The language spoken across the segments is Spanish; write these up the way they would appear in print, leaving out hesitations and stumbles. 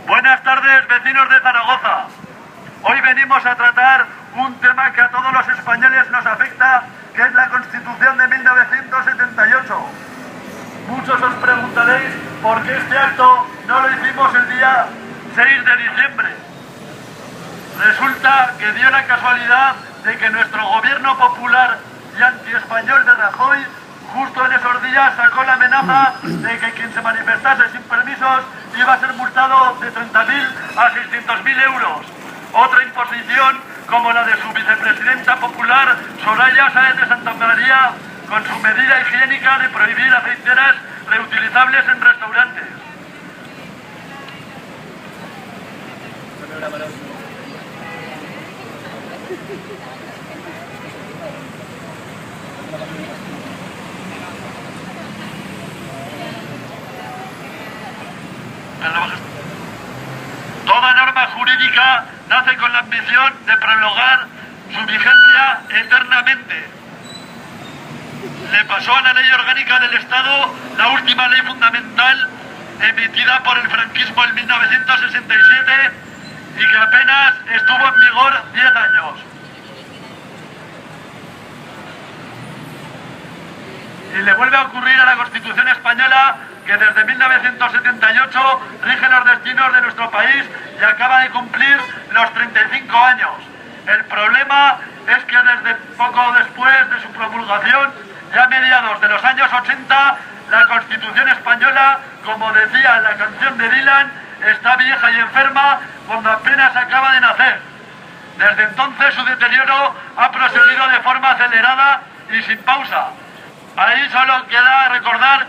Buenas tardes, vecinos de Zaragoza. Hoy venimos a tratar un tema que a todos los españoles nos afecta, que es la Constitución de 1978. Muchos os preguntaréis por qué este acto no lo hicimos el día 6 de diciembre. Resulta que dio la casualidad de que nuestro gobierno popular y antiespañol de Rajoy justo en esos días sacó la amenaza de que quien se manifestase sin permisos iba a ser multado de 30.000 a 600.000 euros. Otra imposición como la de su vicepresidenta popular, Soraya Sáenz de Santamaría, con su medida higiénica de prohibir aceiteras reutilizables en restaurantes. Toda norma jurídica nace con la ambición de prolongar su vigencia eternamente. Le pasó a la Ley Orgánica del Estado, la última ley fundamental emitida por el franquismo en 1967 y que apenas estuvo en vigor 10 años. Y le vuelve a ocurrir a la Constitución española, que desde 1978 rige los destinos de nuestro país y acaba de cumplir los 35 años. El problema es que desde poco después de su promulgación, ya a mediados de los años 80, la Constitución española, como decía en la canción de Dylan, está vieja y enferma cuando apenas acaba de nacer. Desde entonces su deterioro ha proseguido de forma acelerada y sin pausa. Ahí solo queda recordar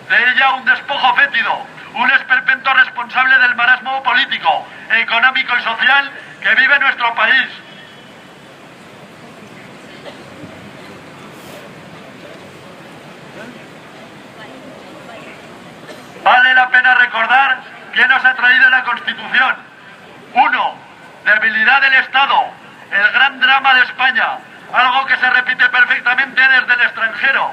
de ella un despojo fétido, un esperpento responsable del marasmo político, económico y social que vive nuestro país. Vale la pena recordar qué nos ha traído la Constitución. 1. Debilidad del Estado, el gran drama de España, algo que se repite perfectamente desde el extranjero.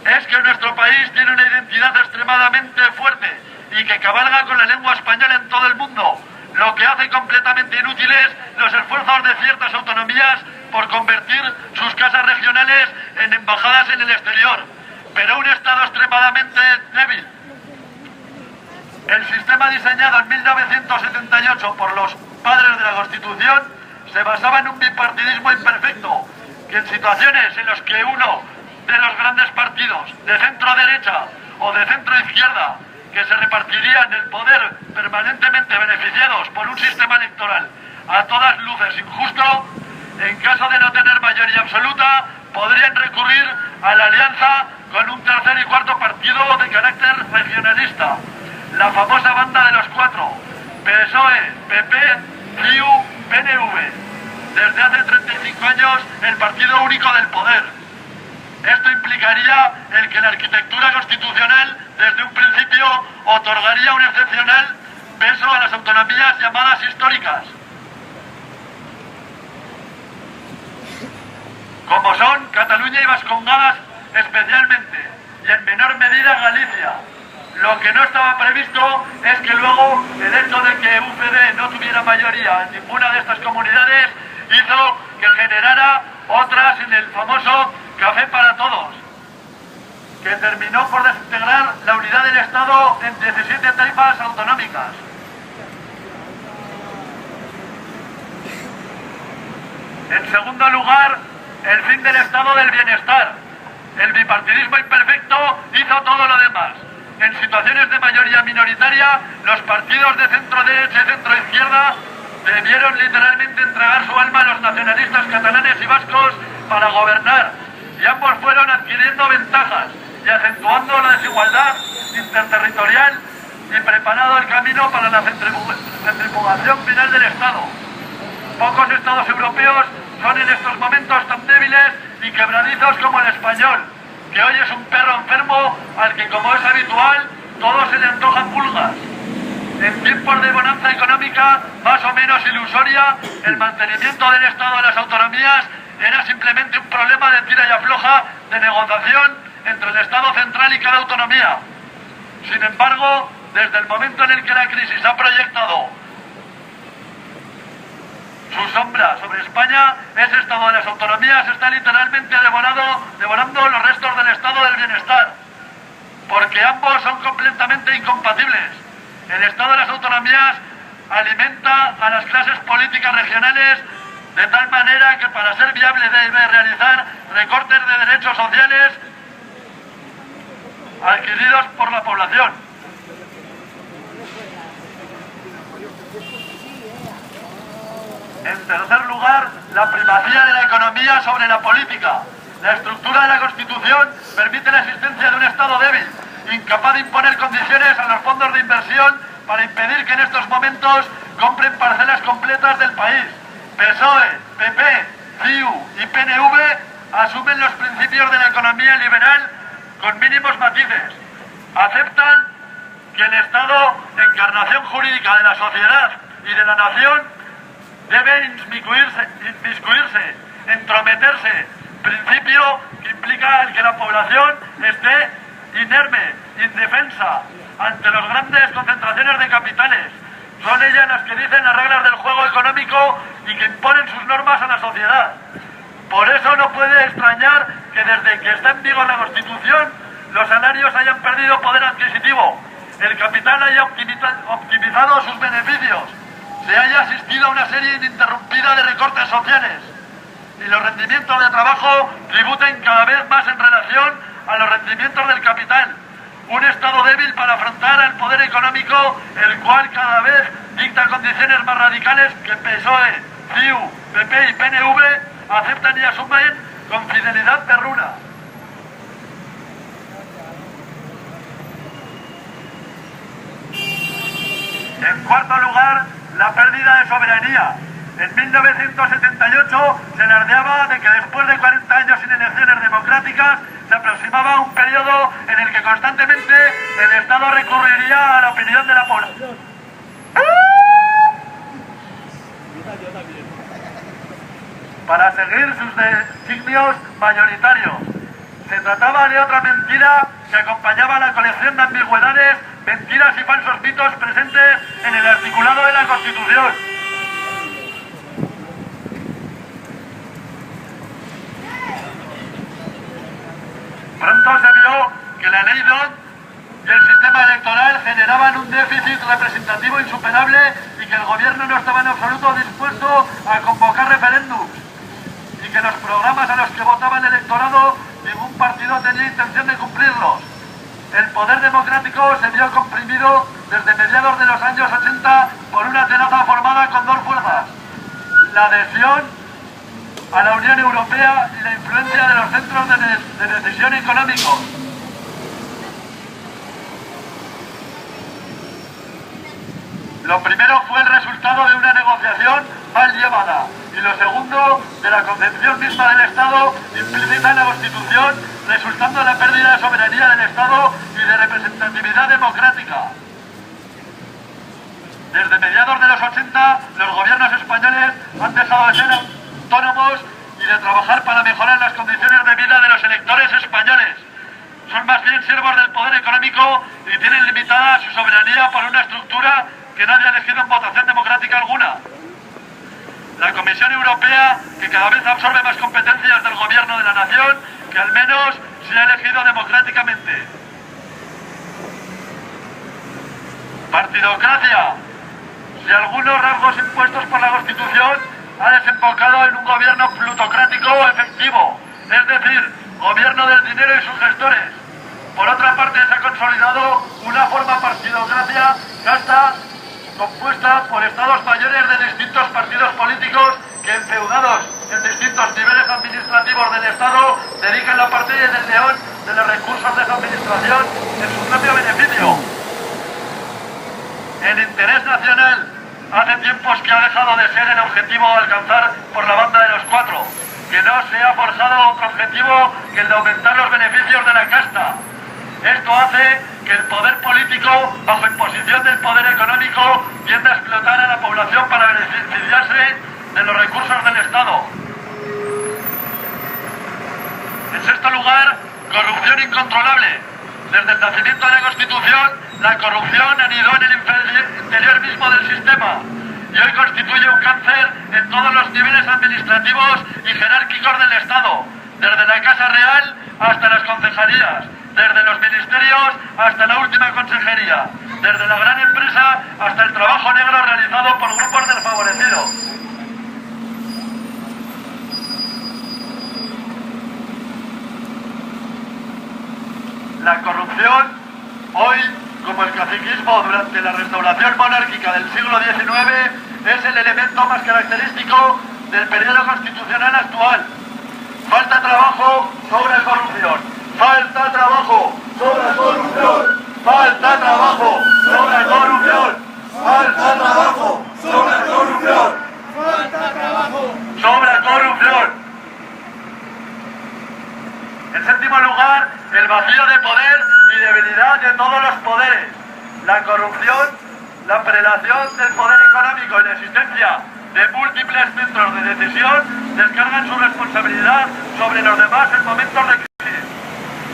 Es que nuestro país tiene una identidad extremadamente fuerte y que cabalga con la lengua española en todo el mundo, lo que hace completamente inútiles los esfuerzos de ciertas autonomías por convertir sus casas regionales en embajadas en el exterior, pero un Estado extremadamente débil. El sistema diseñado en 1978 por los padres de la Constitución se basaba en un bipartidismo imperfecto, que en situaciones en las que uno de los grandes partidos de centro derecha o de centro izquierda que se repartirían el poder permanentemente beneficiados por un sistema electoral a todas luces injusto, en caso de no tener mayoría absoluta, podrían recurrir a la alianza con un tercer y cuarto partido de carácter regionalista, la famosa banda de los cuatro, PSOE, PP, CIU, PNV, desde hace 35 años el partido único del poder. Esto implicaría el que la arquitectura constitucional desde un principio otorgaría un excepcional peso a las autonomías llamadas históricas, como son Cataluña y Vascongadas especialmente, y en menor medida Galicia. Lo que no estaba previsto es que luego el hecho de que UCD no tuviera mayoría en ninguna de estas comunidades hizo que generara otras en el famoso Café para Todos, que terminó por desintegrar la unidad del Estado en 17 taifas autonómicas. En segundo lugar, el fin del estado del bienestar. El bipartidismo imperfecto hizo todo lo demás. En situaciones de mayoría minoritaria, los partidos de centro-derecha y centro-izquierda debieron literalmente entregar su alma a los nacionalistas catalanes y vascos para gobernar, y ambos fueron adquiriendo ventajas y acentuando la desigualdad interterritorial y preparado el camino para la centrifugación final del Estado. Pocos estados europeos son en estos momentos tan débiles y quebradizos como el español, que hoy es un perro enfermo al que, como es habitual, todos se le antojan pulgas. En tiempos de bonanza económica más o menos ilusoria, el mantenimiento del Estado de las autonomías era simplemente un problema de tira y afloja de negociación entre el Estado central y cada autonomía. Sin embargo, desde el momento en el que la crisis ha proyectado su sombra sobre España, ese Estado de las autonomías está literalmente devorando los restos del Estado del bienestar, porque ambos son completamente incompatibles. El Estado de las autonomías alimenta a las clases políticas regionales de tal manera que para ser viable debe realizar recortes de derechos sociales adquiridos por la población. En tercer lugar, la primacía de la economía sobre la política. La estructura de la Constitución permite la existencia de un Estado débil, incapaz de imponer condiciones a los fondos de inversión para impedir que en estos momentos compren parcelas completas del país. PSOE, PP, CIU y PNV asumen los principios de la economía liberal con mínimos matices. Aceptan que el Estado, encarnación jurídica de la sociedad y de la nación, debe inmiscuirse, entrometerse, principio que implica el que la población esté inerme, indefensa, ante las grandes concentraciones de capitales. Son ellas las que dicen las reglas del juego económico y que imponen sus normas a la sociedad. Por eso no puede extrañar que desde que está en vigor la Constitución, los salarios hayan perdido poder adquisitivo, el capital haya optimizado sus beneficios, se haya asistido a una serie ininterrumpida de recortes sociales y los rendimientos de trabajo tributen cada vez más en relación a los rendimientos del capital. Un Estado débil para afrontar al poder económico, el cual cada vez dicta condiciones más radicales que PSOE, CIU, PP y PNV aceptan y asumen con fidelidad perruna. En cuarto lugar, la pérdida de soberanía. En 1978 se alardeaba de que después de 40 años sin elecciones democráticas se aproximaba un periodo en el que constantemente el Estado recurriría a la opinión de la población. Para seguir sus designios mayoritarios. Se trataba de otra mentira que acompañaba la colección de ambigüedades, mentiras y falsos mitos presentes en el articulado de la Constitución. Pronto se vio que la ley DON y el sistema electoral generaban un déficit representativo insuperable y que el gobierno no estaba en absoluto dispuesto a convocar referéndums y que los programas a los que votaba el electorado ningún partido tenía intención de cumplirlos. El poder democrático se vio comprimido desde mediados de los años 80 por una tenaza formada con dos fuerzas: la adhesión a la Unión Europea y la influencia de los centros de decisión económicos. Lo primero fue el resultado de una negociación mal llevada y lo segundo de la concepción misma del Estado implícita en la Constitución, resultando en la pérdida de soberanía del Estado y de representatividad democrática. Desde mediados de los 80, los gobiernos españoles han dejado de ser autónomos y de trabajar para mejorar las condiciones de vida de los electores españoles. Son más bien siervos del poder económico y tienen limitada su soberanía por una estructura que nadie ha elegido en votación democrática alguna. La Comisión Europea, que cada vez absorbe más competencias del gobierno de la nación, que al menos se ha elegido democráticamente. Partidocracia. Si algunos rasgos impuestos por la Constitución ha desembocado en un gobierno plutocrático efectivo, es decir, gobierno del dinero y sus gestores. Por otra parte, se ha consolidado una forma partidocracia casta compuesta por estados mayores de distintos partidos políticos que, enfeudados en distintos niveles administrativos del Estado, dedican la parte del león de los recursos de esa administración en su propio beneficio. El interés nacional hace tiempos que ha dejado de ser el objetivo a alcanzar por la banda de los cuatro, que no se ha forjado otro objetivo que el de aumentar los beneficios de la casta. Esto hace que que el poder político, bajo imposición del poder económico, tiende a explotar a la población para beneficiarse de los recursos del Estado. En sexto lugar, corrupción incontrolable. Desde el nacimiento de la Constitución, la corrupción anidó en el interior mismo del sistema y hoy constituye un cáncer en todos los niveles administrativos y jerárquicos del Estado, desde la Casa Real hasta las concejalías, desde los ministerios hasta la última consejería, desde la gran empresa hasta el trabajo negro realizado por grupos desfavorecidos. La corrupción, hoy, como el caciquismo durante la restauración monárquica del siglo XIX, es el elemento más característico del periodo constitucional actual. Falta trabajo sobre corrupción. Falta trabajo sobre corrupción. Falta trabajo sobre corrupción. Falta trabajo sobre corrupción. Falta trabajo sobre corrupción. En séptimo lugar, el vacío de poder y debilidad de todos los poderes. La corrupción, la prelación del poder económico y la existencia de múltiples centros de decisión descargan su responsabilidad sobre los demás en momentos de crisis.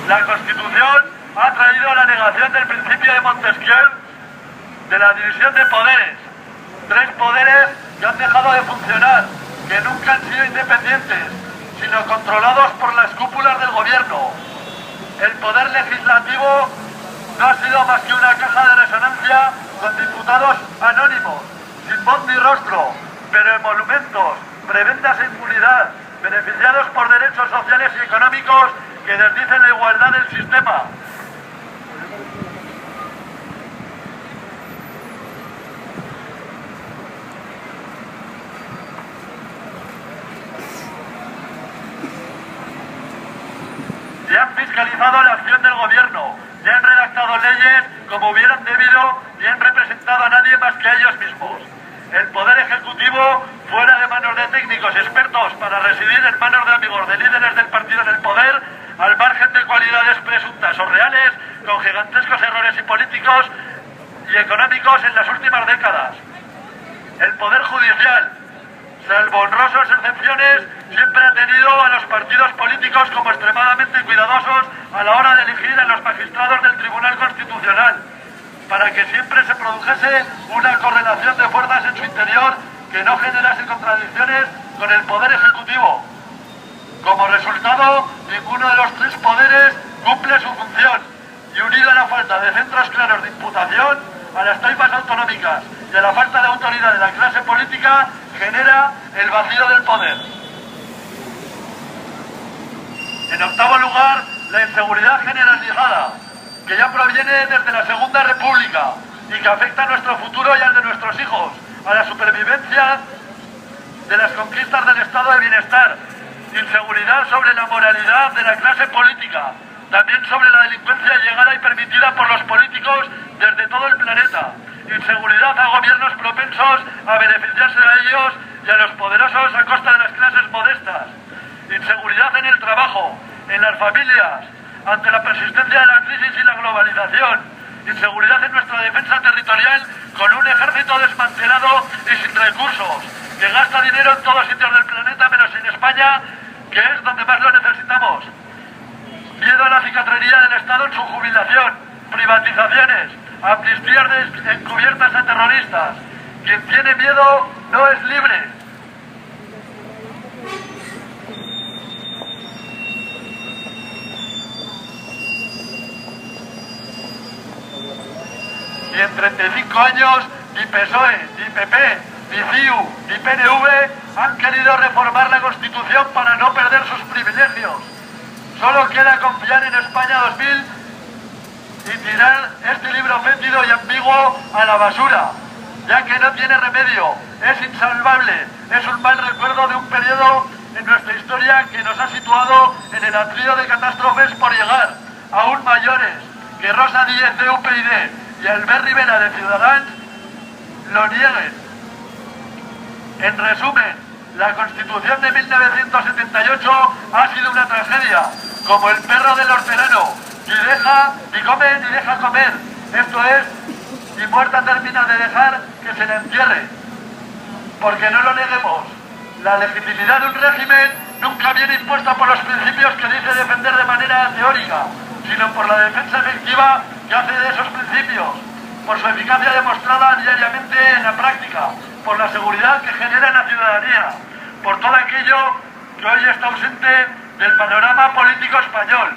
La Constitución ha traído la negación del principio de Montesquieu de la división de poderes. Tres poderes que han dejado de funcionar, que nunca han sido independientes, sino controlados por las cúpulas del gobierno. El poder legislativo no ha sido más que una caja de resonancia con diputados anónimos, sin voz ni rostro, pero emolumentos, prebendas e impunidad, beneficiados por derechos sociales y económicos que desdicen la igualdad del sistema. Ya han fiscalizado la acción del gobierno, ya han redactado leyes como hubieran debido y han representado a nadie más que a ellos mismos. El poder ejecutivo, fuera de manos de técnicos expertos para residir en manos de amigos de líderes del partido en el poder, al margen de cualidades presuntas o reales, con gigantescos errores y políticos y económicos en las últimas décadas. El poder judicial, salvo honrosas excepciones, siempre ha tenido a los partidos políticos como extremadamente cuidadosos a la hora de elegir a los magistrados del Tribunal Constitucional, para que siempre se produjese una correlación de fuerzas en su interior que no generase contradicciones con el poder ejecutivo. Como resultado, ninguno de los tres poderes cumple su función y, unido a la falta de centros claros de imputación, a las taifas autonómicas y a la falta de autoridad de la clase política, genera el vacío del poder. En octavo lugar, la inseguridad generalizada, que ya proviene desde la Segunda República y que afecta a nuestro futuro y al de nuestros hijos, a la supervivencia de las conquistas del estado de bienestar, inseguridad sobre la moralidad de la clase política, también sobre la delincuencia llegada y permitida por los políticos desde todo el planeta, inseguridad a gobiernos propensos a beneficiarse a ellos y a los poderosos a costa de las clases modestas, inseguridad en el trabajo, en las familias, ante la persistencia de la crisis y la globalización, inseguridad en nuestra defensa territorial con un ejército desmantelado y sin recursos, que gasta dinero en todos sitios del planeta menos en España, que es donde más lo necesitamos. Miedo a la cicatrería del Estado en su jubilación, privatizaciones, amnistías encubiertas a terroristas. Quien tiene miedo no es libre. Y en 35 años ni PSOE, ni PP, ni CiU, ni PNV han querido reformar la Constitución para no perder sus privilegios. Solo queda confiar en España 2000 y tirar este libro fétido y ambiguo a la basura, ya que no tiene remedio, es insalvable, es un mal recuerdo de un periodo en nuestra historia que nos ha situado en el atrio de catástrofes por llegar, aún mayores, que Rosa Díez de UPyD y Albert Rivera de Ciudadanos lo nieguen. En resumen, la Constitución de 1978 ha sido una tragedia, como el perro del hortelano, ni come ni deja comer. Esto es, ni muerta termina de dejar que se le entierre. Porque no lo neguemos, la legitimidad de un régimen nunca viene impuesta por los principios que dice defender de manera teórica, sino por la defensa efectiva que hace de esos principios, por su eficacia demostrada diariamente en la práctica, por la seguridad que genera en la ciudadanía, por todo aquello que hoy está ausente del panorama político español.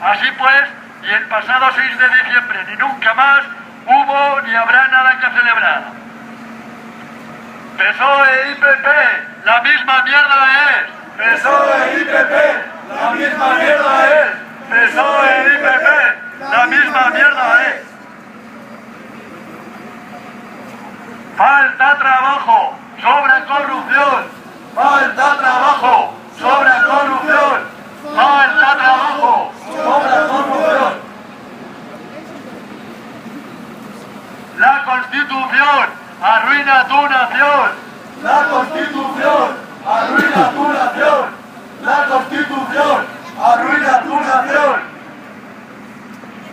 Así pues, y el pasado 6 de diciembre ni nunca más hubo ni habrá nada que celebrar. PSOE y PP, la misma mierda es. PSOE y PP, la misma mierda es. PSOE y PP, la misma mierda es. Falta trabajo, sobra corrupción. Falta trabajo, sobra corrupción. Falta trabajo, sobra corrupción. La Constitución arruina tu nación. La Constitución arruina tu nación. La Constitución arruina tu nación.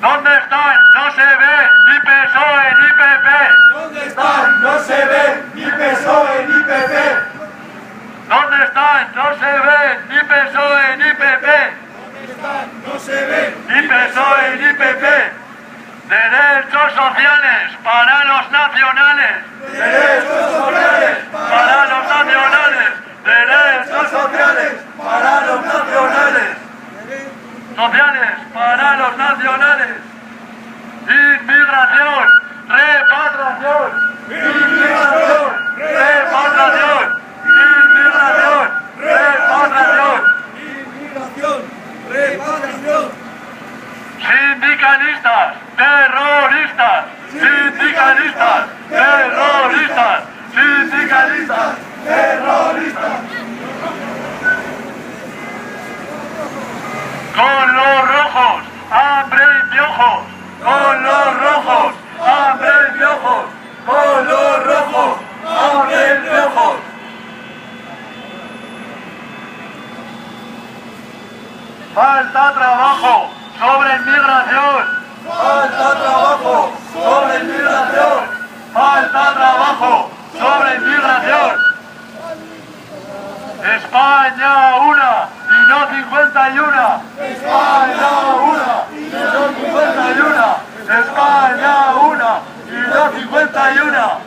¿Dónde están? No se ve ni PSOE ni PP. ¿Dónde están? No se ve ni PSOE ni PP. ¿Dónde están? No se ve ni PSOE ni PP. ¿Dónde están? No se ve ni PSOE ni PP. Derechos sociales para los nacionales. Derechos sociales para los nacionales. Derechos sociales para los nacionales. Sociales para los nacionales. Inmigración, repatriación. Inmigración, repatriación. Inmigración, repatriación. Inmigración, repatriación. Sindicalistas, terroristas. Sindicalistas, terroristas. Sindicalistas, terroristas. Con los rojos, hambre y piojos. Con los rojos, hambre y piojos. Con los rojos, hambre y piojos. Falta trabajo sobre inmigración. Falta trabajo sobre inmigración. Falta trabajo sobre inmigración. España una y no 51. España una y no 51. España una y no 51.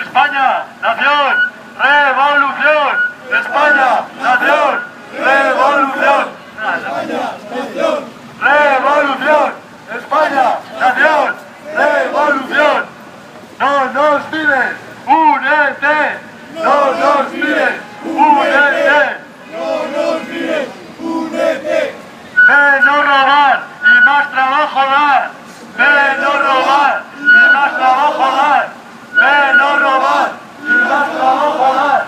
España, nación, revolución. España, nación, revolución. España, nación. Revolución. España, nación, revolución. No nos miren. ¡Únete! ¡No nos miren! ¡Únete! No nos miren, únete. ¡Menos robar y más trabajo dar! ¡Menos robar y más trabajo dar! ¡Menos robar y más trabajo dar!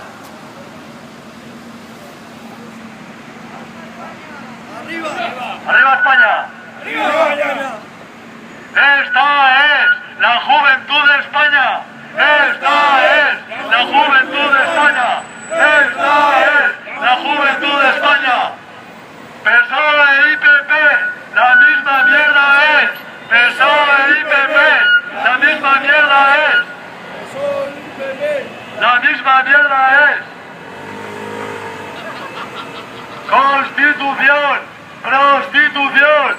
Arriba, ¡Arriba España! arriba, España. ¡Esta es la juventud de España! ¡Esta es la juventud de España! ¡Esta es la juventud de España! PSOE y PP, la misma mierda es. PSOE y PP, la misma mierda es. Sol y bebé. La misma mierda es. Constitución, prostitución,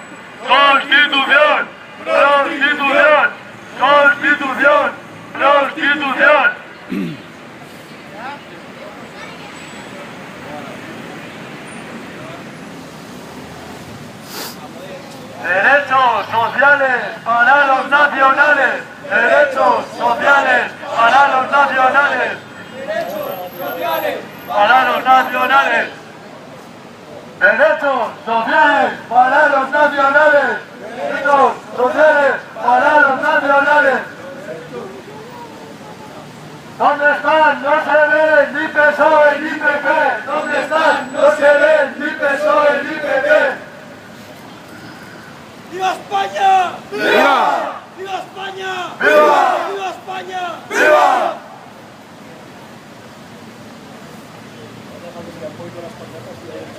constitución, prostitución, constitución, prostitución. Derechos sociales para los nacionales. Derechos sociales para los nacionales. Derechos sociales. Para los nacionales. Derechos sociales para los nacionales. Derechos sociales para los nacionales. ¿Dónde están? No se ven ni PSOE ni PP. ¿Dónde están? No se ven ni PSOE ni PP. ¡Viva España! ¡Viva! ¡Viva España! ¡Viva! ¡Viva España! ¡Viva! Déjame que le apoyo las pancartas.